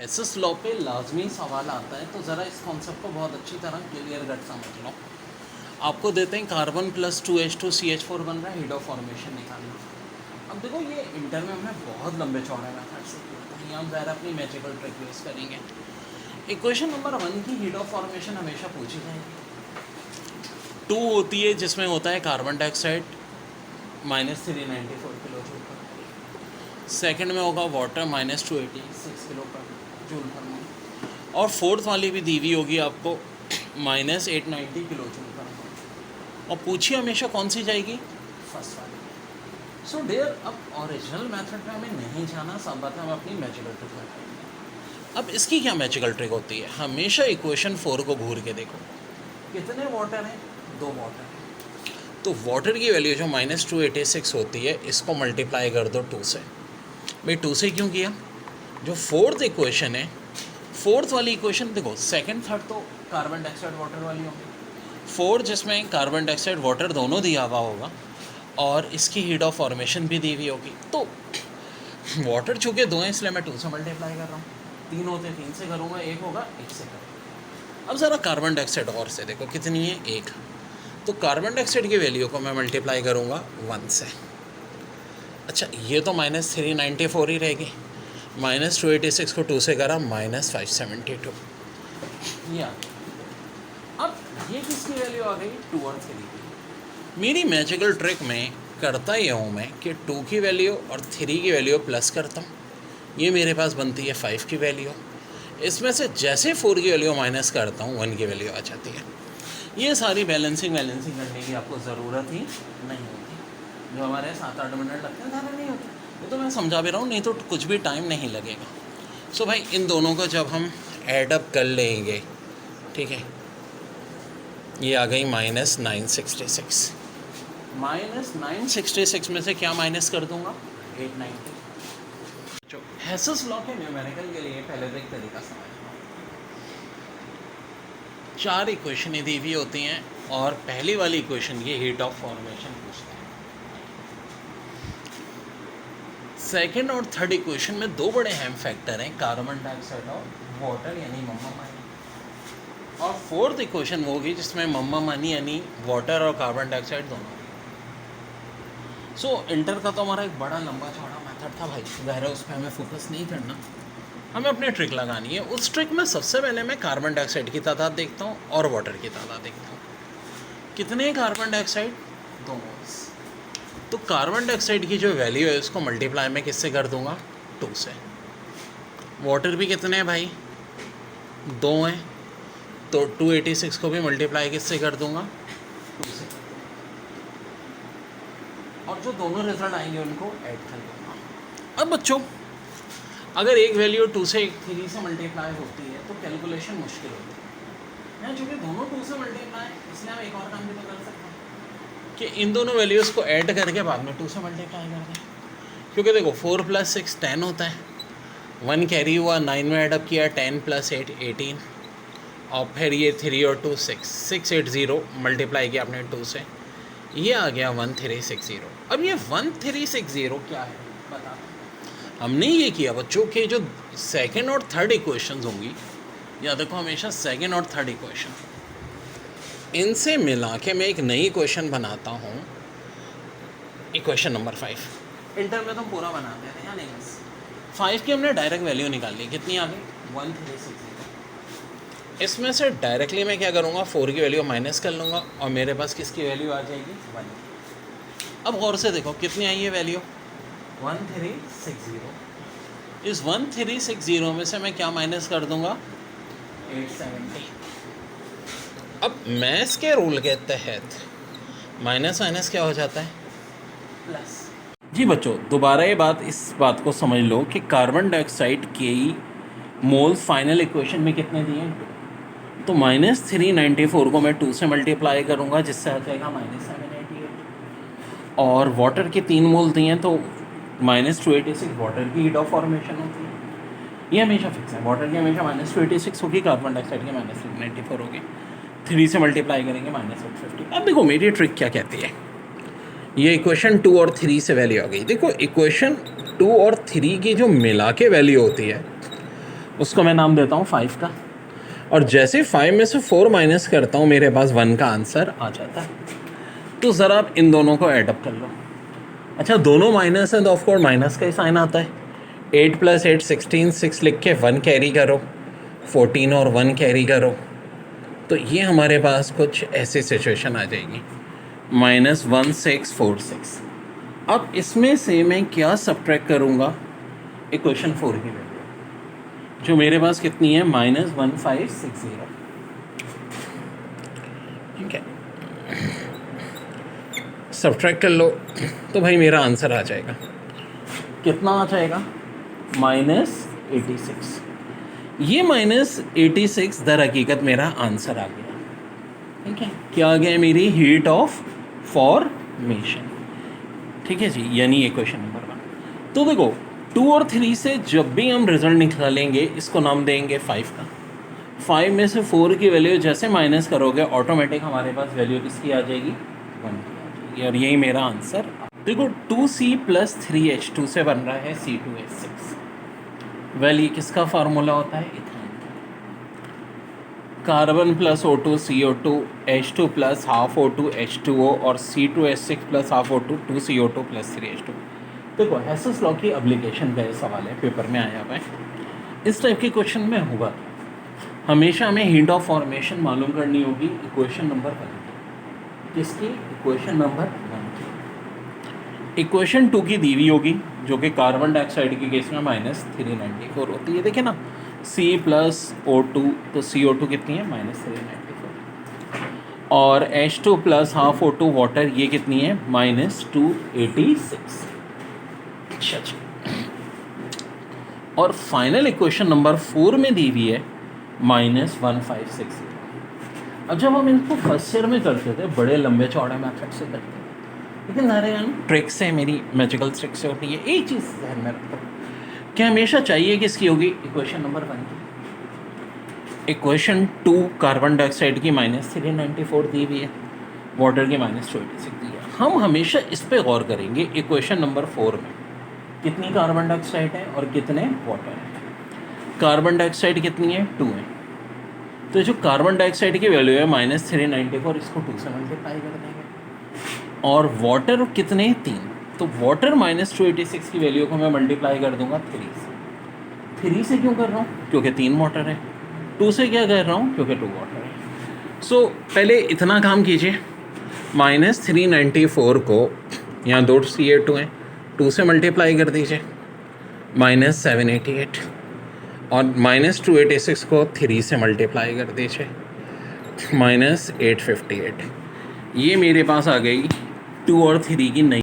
SS law पे लाजमी सवाल आता है, तो ज़रा इस कॉन्सेप्ट को बहुत अच्छी तरह क्लियर कट समझ लो। आपको देते हैं कार्बन प्लस 2H2CH4 बन रहा है, हीट ऑफ फॉर्मेशन निकालना। अब देखो ये इंटर में हमने बहुत लंबे चौड़े मेथड से किया था, यहाँ हम ज़रा अपनी मैजिकल ट्रिक यूज़ करेंगे। इक्वेशन नंबर 1 की हीट ऑफ फॉर्मेशन हमेशा पूछी जाएगी। 2 होती है जिसमें होता है कार्बन डाइऑक्साइड -394 किलो जूल पर मोल। सेकेंड में होगा वाटर -286 किलो पर जूल पर मोल। और फोर्थ वाली भी दी हुई होगी आपको -890 किलो जूल पर मोल। और पूछिए हमेशा कौन सी जाएगी, फर्स्ट वाली। सो डियर, अब ओरिजिनल मेथड में हमें नहीं जाना, सब बातें हम अपनी मैजिकल ट्रिक में करेंगे। अब इसकी क्या मैजिकल ट्रिक होती है, हमेशा इक्वेशन 4 को घूर के देखो, कितने वाटर हैं, 2 वाटर। तो वाटर की वैल्यू जो -286 होती है, इसको मल्टीप्लाई कर दो 2 से। भाई 2 से क्यों किया, जो फोर्थ इक्वेशन है, फोर्थ वाली इक्वेशन देखो, सेकंड थर्ड तो कार्बन डाइऑक्साइड वाटर वाली होगी, फोर्थ जिसमें कार्बन डाइऑक्साइड वाटर दोनों दिया हुआ होगा और इसकी हीट ऑफ फॉर्मेशन भी दी हुई होगी। तो वाटर चूँकि 2 हैं इसलिए मैं 2 से मल्टीप्लाई कर रहा हूँ, 3 होते 3 से करूँगा, 1 होगा 1 से करूँगा। अब ज़रा कार्बन डाइऑक्साइड और से देखो कितनी है, 1। तो कार्बन डाइऑक्साइड की वैल्यू को मैं मल्टीप्लाई करूँगा 1 से। अच्छा, ये तो -394 ही रहेगी, -286 को 2 से करा -572। या अब ये किसकी वैल्यू आ गई, 2 और 3 की। मेरी मैजिकल ट्रिक में करता ये हूँ मैं कि 2 की वैल्यू और 3 की वैल्यू प्लस करता हूँ, ये मेरे पास बनती है 5 की वैल्यू। इसमें से जैसे 4 की वैल्यू माइनस करता हूँ 1 की वैल्यू आ जाती है। ये सारी बैलेंसिंग करने की आपको ज़रूरत ही नहीं होती, जो हमारे 7-8 मिनट लगते हैं ज़्यादा नहीं होती। ये तो मैं समझा भी रहा हूँ, नहीं तो कुछ भी टाइम नहीं लगेगा। सो भाई इन दोनों को जब हम एडअप कर लेंगे, ठीक है, ये आ गई -966। -966 में से क्या माइनस कर दूंगा, 890। जो हेसस लॉ के न्यूमेरिकल के लिए पहले तो एक तरीका समझ लो। 4 इक्वेशन दी हुई होती हैं और पहली वाली इक्वेशन की हीट ऑफ फॉर्मेशन पूछता है। सेकेंड और थर्ड इक्वेशन में 2 बड़े अहम फैक्टर हैं, कार्बन डाइऑक्साइड और वाटर यानी मम्मा मानी। और फोर्थ इक्वेशन वो होगी जिसमें मम्मा मानी यानी वाटर और कार्बन डाइऑक्साइड दोनों। सो इंटर का तो हमारा एक बड़ा लंबा चौड़ा मेथड था भाई, ज़ाहिर है उस पर हमें फोकस नहीं करना, हमें अपनी ट्रिक लगानी है। उस ट्रिक में सबसे पहले मैं कार्बन डाइऑक्साइड की तादाद देखता हूँ और वाटर की तादाद देखता हूँ। कितने कार्बन डाइऑक्साइड, 2 मोल्स। तो कार्बन डाइऑक्साइड की जो वैल्यू है उसको मल्टीप्लाई मैं किससे कर दूंगा, 2 से। वाटर भी कितने हैं भाई, 2 हैं, तो 286 को भी मल्टीप्लाई किससे कर दूंगा, 2 से। और जो दोनों रिजल्ट आएंगे उनको ऐड कर दूंगा। अब बच्चों, अगर एक वैल्यू 2 से 3 से मल्टीप्लाई होती है तो कैलकुलेशन मुश्किल होती है, चूँकि दोनों 2 से मल्टीप्लाई, इसलिए हम एक और काम भी तो कर सकते हैं कि इन दोनों वैल्यूज़ को ऐड करके बाद में 2 से मल्टीप्लाई कर दें। क्योंकि देखो 4 + 6 10 होता है, 1 कैरी हुआ, 9 में एडअप किया, 10 + 8 18, और फिर ये 3 और 2 680 मल्टीप्लाई किया आपने 2 से, ये आ गया 1360। अब ये 1360 क्या है बता, हमने ये किया बच्चों के जो सेकेंड और थर्ड इक्वेशंस होंगी, या देखो हमेशा सेकेंड और थर्ड इक्वेशन, इनसे मिला के मैं एक नई इक्वेशन बनाता हूँ, इक्वेशन नंबर 5। इंटर में तो हम पूरा बनाते थे या नहीं, बस 5 की हमने डायरेक्ट वैल्यू निकाली, कितनी आ गई, 1360। इसमें से डायरेक्टली मैं क्या करूँगा, 4 की वैल्यू माइनस कर लूँगा और मेरे पास किसकी वैल्यू आ जाएगी, 1। अब गौर से देखो कितनी आई है वैल्यू, 1360। इस 1360 में से मैं क्या माइनस कर दूँगा, 870। अब मैथ्स के रूल के तहत माइनस माइनस क्या हो जाता है, प्लस। जी बच्चों, दोबारा इस बात को समझ लो कि कार्बन डाइऑक्साइड के मोल्स फाइनल इक्वेशन में कितने दिए हैं, तो -394 को मैं 2 से मल्टीप्लाई करूँगा, जिससे आ जाएगा -788। और वाटर के 3 मोल दिए हैं तो -286 वाटर की हीट ऑफ फॉर्मेशन होती है, ये हमेशा फिक्स है, वाटर की हमेशा -286 होगी, कार्बन डाइऑक्साइड की -394 होगी। 3 से मल्टीप्लाई करेंगे -850। अब देखो मेरी ट्रिक क्या कहती है, ये इक्वेशन 2 और 3 से वैल्यू आ गई। देखो इक्वेशन 2 और 3 की जो मिला के वैल्यू होती है उसको मैं नाम देता हूँ 5 का, और जैसे 5 में से 4 माइनस करता हूँ मेरे पास 1 का आंसर आ जाता है। तो ज़रा आप इन दोनों को ऐड अप कर लो। अच्छा, दोनों माइनस हैं तो ऑफकोर्स माइनस का ही साइन आता है। 8 + 8 16, 6 लिख के 1 कैरी करो, 14 और 1 कैरी करो, तो ये हमारे पास कुछ ऐसी सिचुएशन आ जाएगी, -1646। अब इसमें से मैं क्या सब्ट्रैक्ट करूँगा, इक्वेशन 4 की वैल्यू जो मेरे पास कितनी है, -1560। ठीक है, सब्ट्रैक्ट कर लो तो भाई मेरा आंसर आ जाएगा, कितना आ जाएगा, -86। ये -86 दर हकीकत मेरा आंसर आ गया। ठीक है, क्या आ गया, मेरी हीट ऑफ फॉर्मेशन। ठीक है जी, यानी ये क्वेश्चन नंबर 1। तो देखो 2 और 3 से जब भी हम रिजल्ट निकालेंगे इसको नाम देंगे 5 का। 5 में से 4 की वैल्यू जैसे माइनस करोगे ऑटोमेटिक हमारे पास वैल्यू किसकी आ जाएगी, 1 की आ जाएगी, और यही मेरा आंसर। देखो 2C + 3H2 से बन रहा है C2H6। वेल ये किसका फार्मूला होता है, इथाइन का। Carbon + O2 CO2, H2 + ½ O2 H2O, और C2H6 + ½ O2 2CO2 + 3H2। देखो हेसेस लॉ की एप्लीकेशन का ये सवाल है, पेपर में आया हुआ है। इस टाइप के क्वेश्चन में होगा हमेशा हमें हीट ऑफ फॉर्मेशन मालूम करनी होगी इक्वेशन नंबर 1 की। किसकी, इक्वेशन नंबर 1 की। इक्वेशन 2 की दी हुई होगी जो कि कार्बन डाइऑक्साइड के केस में -394 होती है। देखिए ना, C + O2, तो CO2 कितनी है, -394, और H2 + ½ O2 वाटर, ये कितनी है, -286। अच्छा अच्छा, और फाइनल इक्वेशन नंबर 4 में दी हुई है -1560। अब जब हम इनको फर्स्ट ईयर में करते थे बड़े लंबे चौड़े मेथड से करते थे, लेकिन नारायण ट्रिक से, मेरी मैजिकल ट्रिक से होती है। एक चीज़ ध्यान में रखो कि हमेशा चाहिए किसकी होगी, इक्वेशन नंबर 1 की। इक्वेशन 2 कार्बन डाइऑक्साइड की -394 दी हुई है, वाटर की -286 दी है। हम हमेशा इस पे गौर करेंगे इक्वेशन नंबर 4 में कितनी कार्बन डाइऑक्साइड है और कितने वाटर है। कार्बन डाइऑक्साइड कितनी है, 2 है, तो जो कार्बन डाइऑक्साइड की वैल्यू है -394, इसको 2 से मल्टीप्लाई कर देंगे, और वाटर कितने, 3, तो वाटर -286 की वैल्यू को मैं मल्टीप्लाई कर दूंगा 3 से। 3 से क्यों कर रहा हूँ, क्योंकि 3 वाटर है। 2 से क्या कर रहा हूँ, क्योंकि 2 वाटर है। सो पहले इतना काम कीजिए, -394 को, यहाँ 2 CO2 हैं, 2 से मल्टीप्लाई कर दीजिए, -788, और -286 को 3 से मल्टीप्लाई कर दीजिए, -858। ये मेरे पास आ गई 2 और 3 की नई